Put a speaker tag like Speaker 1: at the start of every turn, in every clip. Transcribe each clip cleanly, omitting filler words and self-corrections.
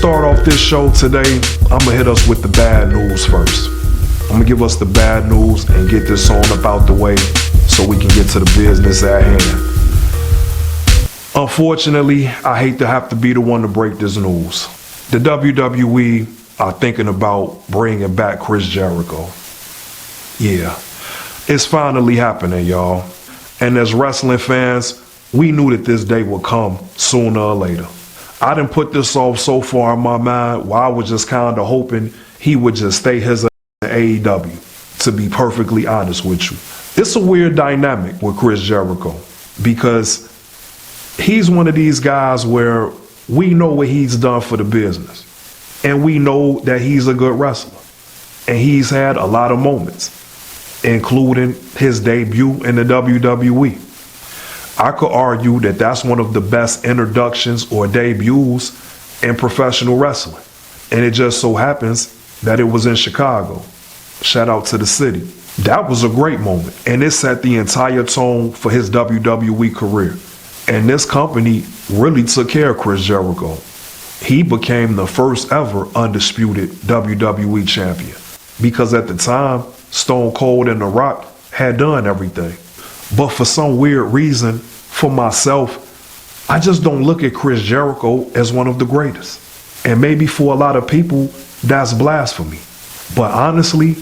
Speaker 1: start off this show today, I'm gonna hit us with the bad news first. I'm gonna give us the bad news and get this on up out the way so we can get to the business at hand. Unfortunately, I hate to have to be the one to break this news. The WWE are thinking about bringing back Chris Jericho. Yeah, it's finally happening, y'all. And as wrestling fans, we knew that this day would come sooner or later. I didn't put this off so far in my mind where I was just kind of hoping he would just stay his in AEW, to be perfectly honest with you. It's a weird dynamic with Chris Jericho because he's one of these guys where we know what he's done for the business. And we know that he's a good wrestler. And he's had a lot of moments, including his debut in the WWE. I could argue that that's one of the best introductions or debuts in professional wrestling. And it just so happens that it was in Chicago. Shout out to the city. That was a great moment. And it set the entire tone for his WWE career. And this company really took care of Chris Jericho. He became the first ever undisputed WWE champion. Because at the time, Stone Cold and The Rock had done everything. But for some weird reason, for myself, I just don't look at Chris Jericho as one of the greatest. And maybe for a lot of people, that's blasphemy. But honestly,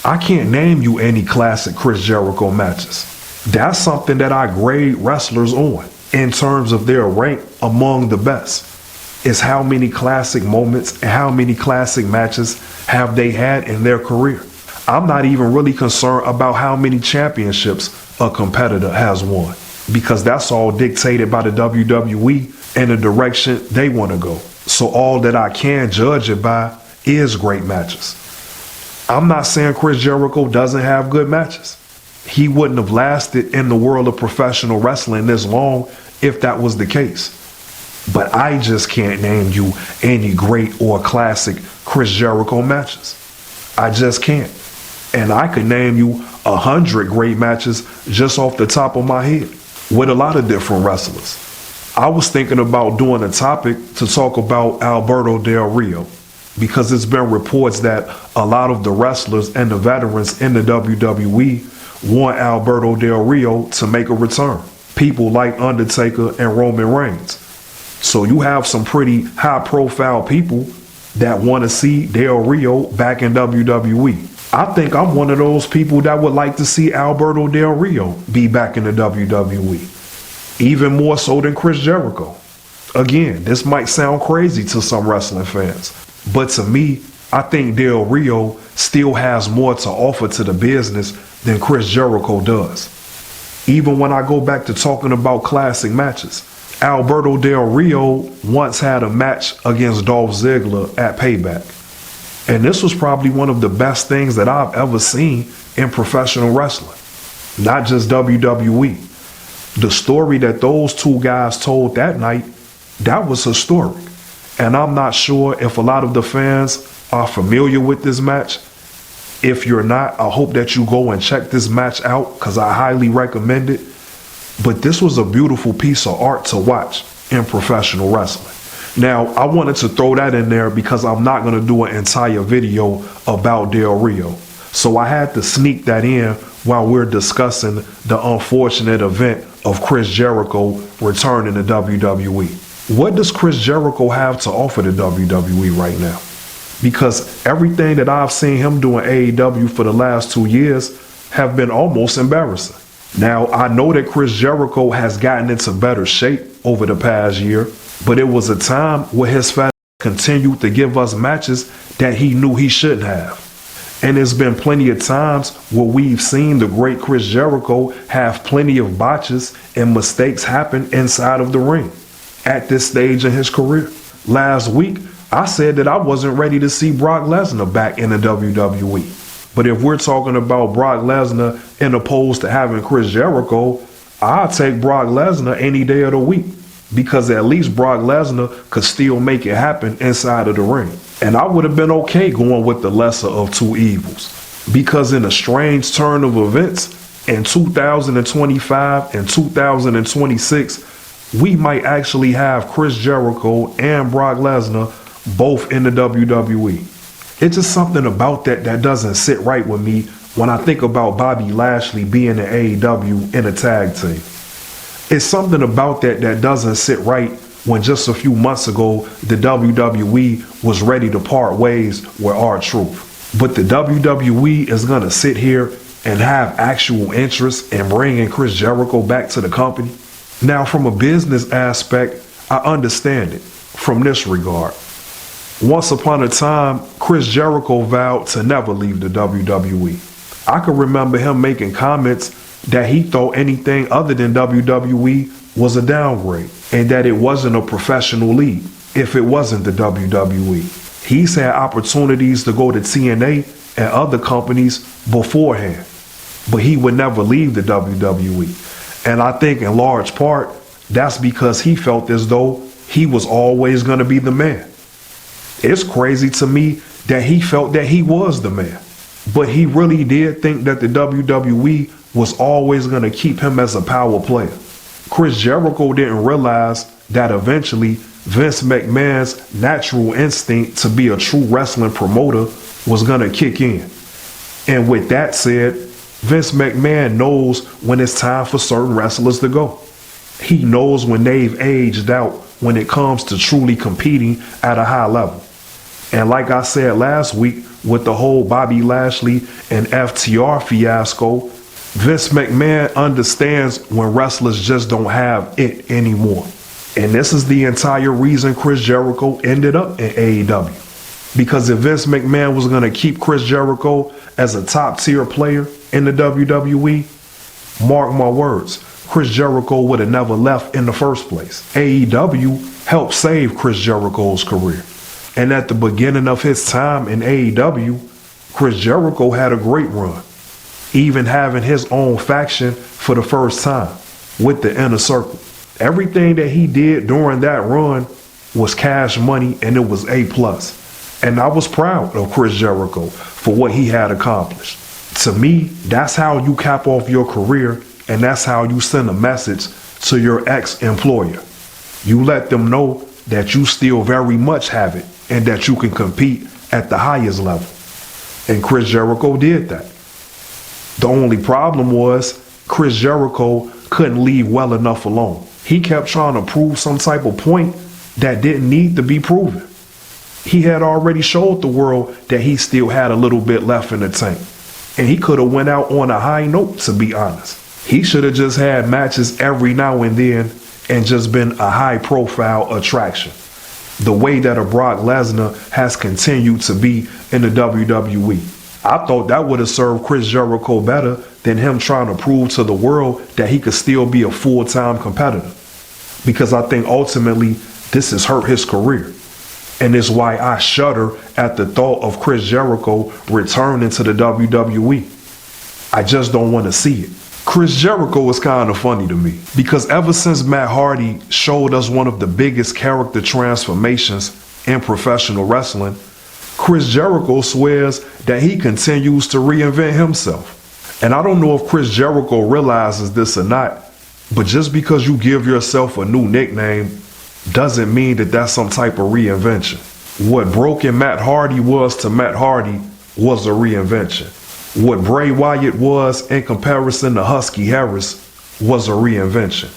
Speaker 1: I can't name you any classic Chris Jericho matches. That's something that I grade wrestlers on in terms of their rank among the best. Is how many classic moments and how many classic matches have they had in their career. I'm not even really concerned about how many championships a competitor has won, because that's all dictated by the WWE and the direction they want to go. So all that I can judge it by is great matches. I'm not saying Chris Jericho doesn't have good matches. He wouldn't have lasted in the world of professional wrestling this long if that was the case. But I just can't name you any great or classic Chris Jericho matches. I just can't. And I could name you 100 great matches just off the top of my head with a lot of different wrestlers. I was thinking about doing a topic to talk about Alberto Del Rio, because it's been reports that a lot of the wrestlers and the veterans in the WWE want Alberto Del Rio to make a return. People like Undertaker and Roman Reigns. So you have some pretty high profile people that want to see Del Rio back in WWE. I think I'm one of those people that would like to see Alberto Del Rio be back in the WWE. Even more so than Chris Jericho. Again, this might sound crazy to some wrestling fans, but to me, I think Del Rio still has more to offer to the business than Chris Jericho does. Even when I go back to talking about classic matches, Alberto Del Rio once had a match against Dolph Ziggler at Payback. And this was probably one of the best things that I've ever seen in professional wrestling. Not just WWE. The story that those two guys told that night, that was historic. And I'm not sure if a lot of the fans are familiar with this match. If you're not, I hope that you go and check this match out, because I highly recommend it. But this was a beautiful piece of art to watch in professional wrestling. Now, I wanted to throw that in there because I'm not going to do an entire video about Del Rio. So I had to sneak that in while we're discussing the unfortunate event of Chris Jericho returning to WWE. What does Chris Jericho have to offer the WWE right now? Because everything that I've seen him do in AEW for the last 2 years have been almost embarrassing. Now, I know that Chris Jericho has gotten into better shape over the past year, but it was a time where his fat continued to give us matches that he knew he shouldn't have. And there's been plenty of times where we've seen the great Chris Jericho have plenty of botches and mistakes happen inside of the ring at this stage in his career. Last week, I said that I wasn't ready to see Brock Lesnar back in the WWE. But if we're talking about Brock Lesnar in opposed to having Chris Jericho, I'll take Brock Lesnar any day of the week, because at least Brock Lesnar could still make it happen inside of the ring. And I would have been okay going with the lesser of two evils, because in a strange turn of events, in 2025 and 2026, we might actually have Chris Jericho and Brock Lesnar both in the WWE. It's just something about that doesn't sit right with me when I think about Bobby Lashley being in AEW in a tag team. It's something about that doesn't sit right when just a few months ago the WWE was ready to part ways with R-Truth. But the WWE is going to sit here and have actual interest in bringing Chris Jericho back to the company. Now, from a business aspect, I understand it from this regard. Once upon a time, Chris Jericho vowed to never leave the WWE. I can remember him making comments that he thought anything other than WWE was a downgrade and that it wasn't a professional league if it wasn't the WWE. He's had opportunities to go to TNA and other companies beforehand, but he would never leave the WWE. And I think in large part, that's because he felt as though he was always going to be the man. It's crazy to me that he felt that he was the man, but he really did think that the WWE was always going to keep him as a power player. Chris Jericho didn't realize that eventually Vince McMahon's natural instinct to be a true wrestling promoter was going to kick in. And with that said, Vince McMahon knows when it's time for certain wrestlers to go. He knows when they've aged out when it comes to truly competing at a high level. And like I said last week with the whole Bobby Lashley and FTR fiasco, Vince McMahon understands when wrestlers just don't have it anymore. And this is the entire reason Chris Jericho ended up in AEW. Because if Vince McMahon was going to keep Chris Jericho as a top tier player in the WWE, mark my words, Chris Jericho would have never left in the first place. AEW helped save Chris Jericho's career. And at the beginning of his time in AEW, Chris Jericho had a great run, even having his own faction for the first time with the Inner Circle. Everything that he did during that run was cash money and it was A+. And I was proud of Chris Jericho for what he had accomplished. To me, that's how you cap off your career, and that's how you send a message to your ex-employer. You let them know that you still very much have it and that you can compete at the highest level. And Chris Jericho did that. The only problem was Chris Jericho couldn't leave well enough alone. He kept trying to prove some type of point that didn't need to be proven. He had already showed the world that he still had a little bit left in the tank. And he could have went out on a high note, to be honest. He should have just had matches every now and then and just been a high profile attraction. The way that a Brock Lesnar has continued to be in the WWE. I thought that would have served Chris Jericho better than him trying to prove to the world that he could still be a full-time competitor. Because I think ultimately this has hurt his career. And it's why I shudder at the thought of Chris Jericho returning to the WWE. I just don't want to see it. Chris Jericho is kind of funny to me because ever since Matt Hardy showed us one of the biggest character transformations in professional wrestling, Chris Jericho swears that he continues to reinvent himself. And I don't know if Chris Jericho realizes this or not, but just because you give yourself a new nickname doesn't mean that that's some type of reinvention. What Broken Matt Hardy was to Matt Hardy was a reinvention. What Bray Wyatt was in comparison to Husky Harris was a reinvention.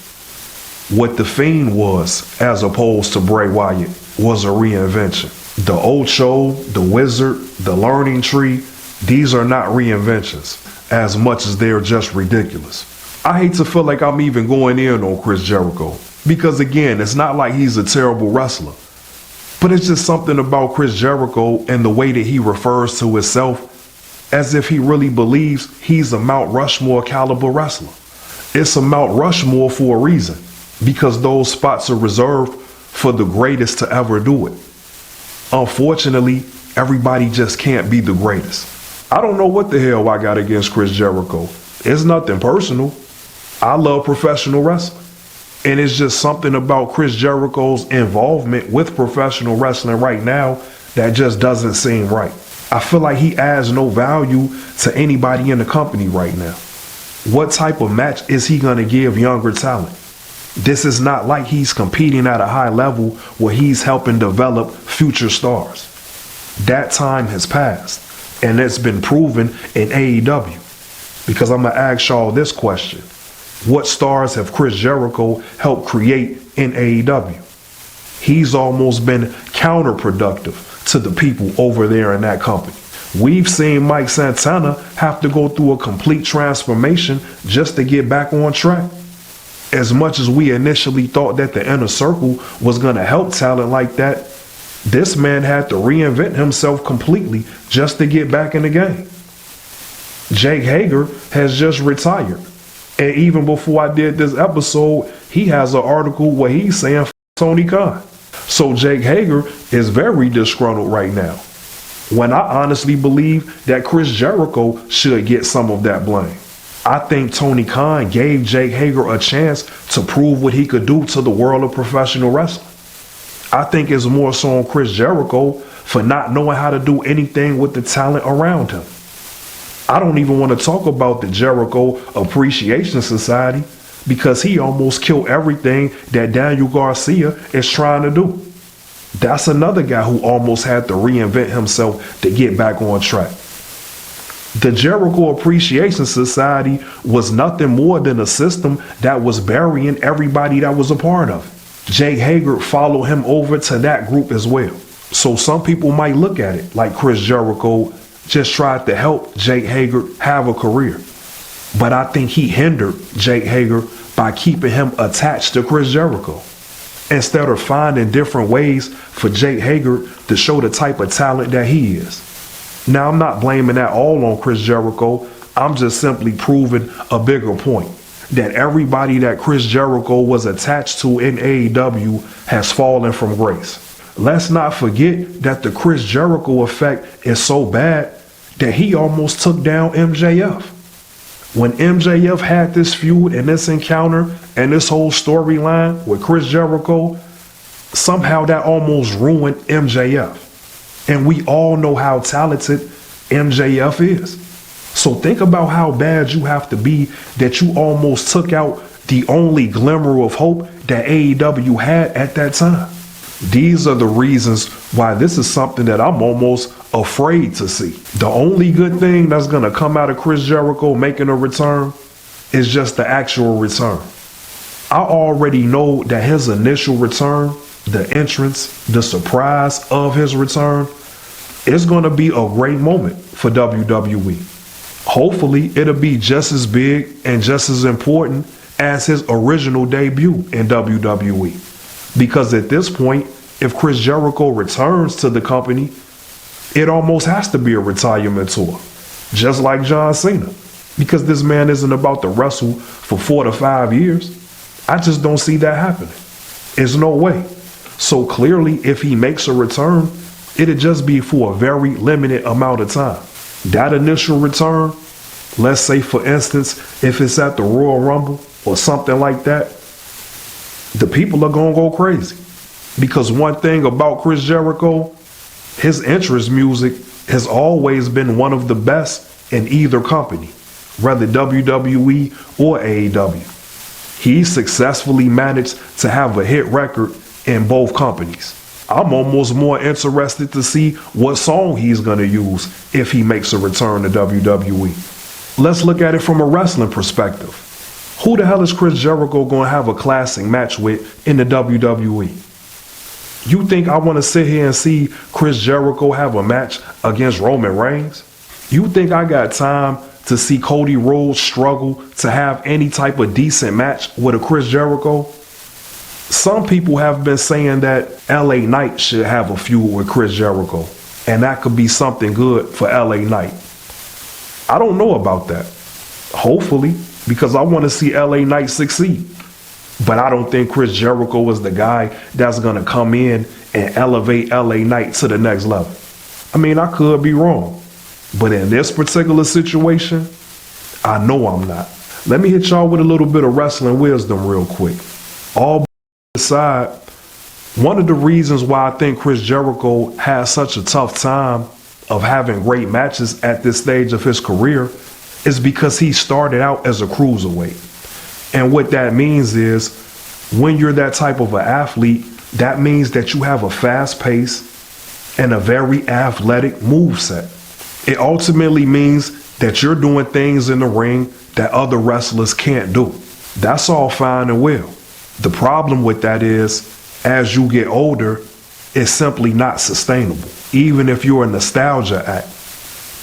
Speaker 1: What The Fiend was as opposed to Bray Wyatt was a reinvention. The Ocho, the Wizard, the Learning Tree, these are not reinventions as much as they're just ridiculous. I hate to feel like I'm even going in on Chris Jericho because again, it's not like he's a terrible wrestler, but it's just something about Chris Jericho and the way that he refers to himself as if he really believes he's a Mount Rushmore caliber wrestler. It's a Mount Rushmore for a reason, because those spots are reserved for the greatest to ever do it. Unfortunately, everybody just can't be the greatest. I don't know what the hell I got against Chris Jericho. It's nothing personal. I love professional wrestling. And it's just something about Chris Jericho's involvement with professional wrestling right now that just doesn't seem right. I feel like he adds no value to anybody in the company right now. What type of match is he going to give younger talent? This is not like he's competing at a high level where he's helping develop future stars. That time has passed, and it's been proven in AEW. Because I'm going to ask y'all this question. What stars have Chris Jericho helped create in AEW? He's almost been counterproductive to the people over there in that company. We've seen Mike Santana have to go through a complete transformation just to get back on track. As much as we initially thought that the inner circle was going to help talent like that, this man had to reinvent himself completely just to get back in the game. Jake Hager has just retired. And even before I did this episode, he has an article where he's saying Tony Khan. So Jake Hager is very disgruntled right now. When I honestly believe that Chris Jericho should get some of that blame. I think Tony Khan gave Jake Hager a chance to prove what he could do to the world of professional wrestling. I think it's more so on Chris Jericho for not knowing how to do anything with the talent around him. I don't even want to talk about the Jericho Appreciation Society because he almost killed everything that Daniel Garcia is trying to do. That's another guy who almost had to reinvent himself to get back on track. The Jericho Appreciation Society was nothing more than a system that was burying everybody that was a part of it. Jake Hager followed him over to that group as well. So some people might look at it like Chris Jericho just tried to help Jake Hager have a career. But I think he hindered Jake Hager by keeping him attached to Chris Jericho. Instead of finding different ways for Jake Hager to show the type of talent that he is. Now, I'm not blaming that all on Chris Jericho. I'm just simply proving a bigger point. That everybody that Chris Jericho was attached to in AEW has fallen from grace. Let's not forget that the Chris Jericho effect is so bad that he almost took down MJF. When MJF had this feud and this encounter and this whole storyline with Chris Jericho, somehow that almost ruined MJF. And we all know how talented MJF is. So think about how bad you have to be that you almost took out the only glimmer of hope that AEW had at that time. These are the reasons why this is something that I'm almost afraid to see. The only good thing that's going to come out of Chris Jericho making a return is just the actual return. I already know that his initial return, the entrance, the surprise of his return, is going to be a great moment for WWE. Hopefully, it'll be just as big and just as important as his original debut in WWE. Because at this point, if Chris Jericho returns to the company, it almost has to be a retirement tour. Just like John Cena. Because this man isn't about to wrestle for 4 to 5 years. I just don't see that happening. There's no way. So clearly, if he makes a return, it'll just be for a very limited amount of time. That initial return, let's say for instance, if it's at the Royal Rumble or something like that, the people are going to go crazy. Because one thing about Chris Jericho, his entrance music has always been one of the best in either company, whether WWE or AEW. He successfully managed to have a hit record in both companies. I'm almost more interested to see what song he's going to use if he makes a return to WWE. Let's look at it from a wrestling perspective. Who the hell is Chris Jericho going to have a classic match with in the WWE? You think I want to sit here and see Chris Jericho have a match against Roman Reigns? You think I got time to see Cody Rhodes struggle to have any type of decent match with a Chris Jericho? Some people have been saying that LA Knight should have a feud with Chris Jericho, and that could be something good for LA Knight. I don't know about that. Hopefully, because I want to see LA Knight succeed. But I don't think Chris Jericho is the guy that's going to come in and elevate LA Knight to the next level. I mean, I could be wrong. But in this particular situation, I know I'm not. Let me hit y'all with a little bit of wrestling wisdom real quick. All aside, one of the reasons why I think Chris Jericho has such a tough time of having great matches at this stage of his career is because he started out as a cruiserweight. And what that means is When you're that type of an athlete, that means that you have a fast pace and a very athletic moveset. It ultimately means that you're doing things in the ring that other wrestlers can't do. That's all fine and well. The problem with that is, as you get older, it's simply not sustainable. Even if you're a nostalgia act,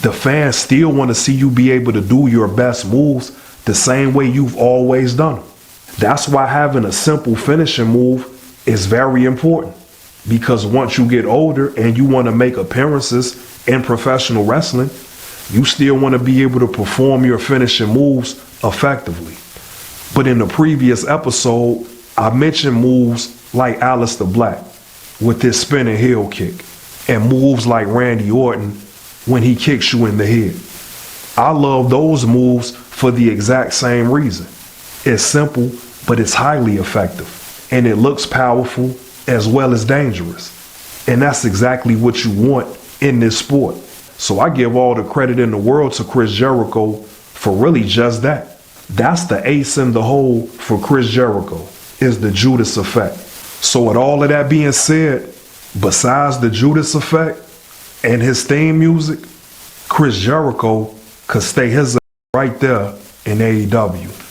Speaker 1: the fans still want to see you be able to do your best moves the same way you've always done them. That's why having a simple finishing move is very important. Because once you get older and you want to make appearances in professional wrestling, you still want to be able to perform your finishing moves effectively. But in the previous episode, I mentioned moves like Aleister Black with his spinning heel kick and moves like Randy Orton when he kicks you in the head. I love those moves for the exact same reason. It's simple, but it's highly effective, and it looks powerful as well as dangerous. And that's exactly what you want in this sport. So I give all the credit in the world to Chris Jericho for really just that. That's the ace in the hole for Chris Jericho, is the Judas effect. So with all of that being said, besides the Judas effect and his theme music, Chris Jericho could stay his right there in AEW.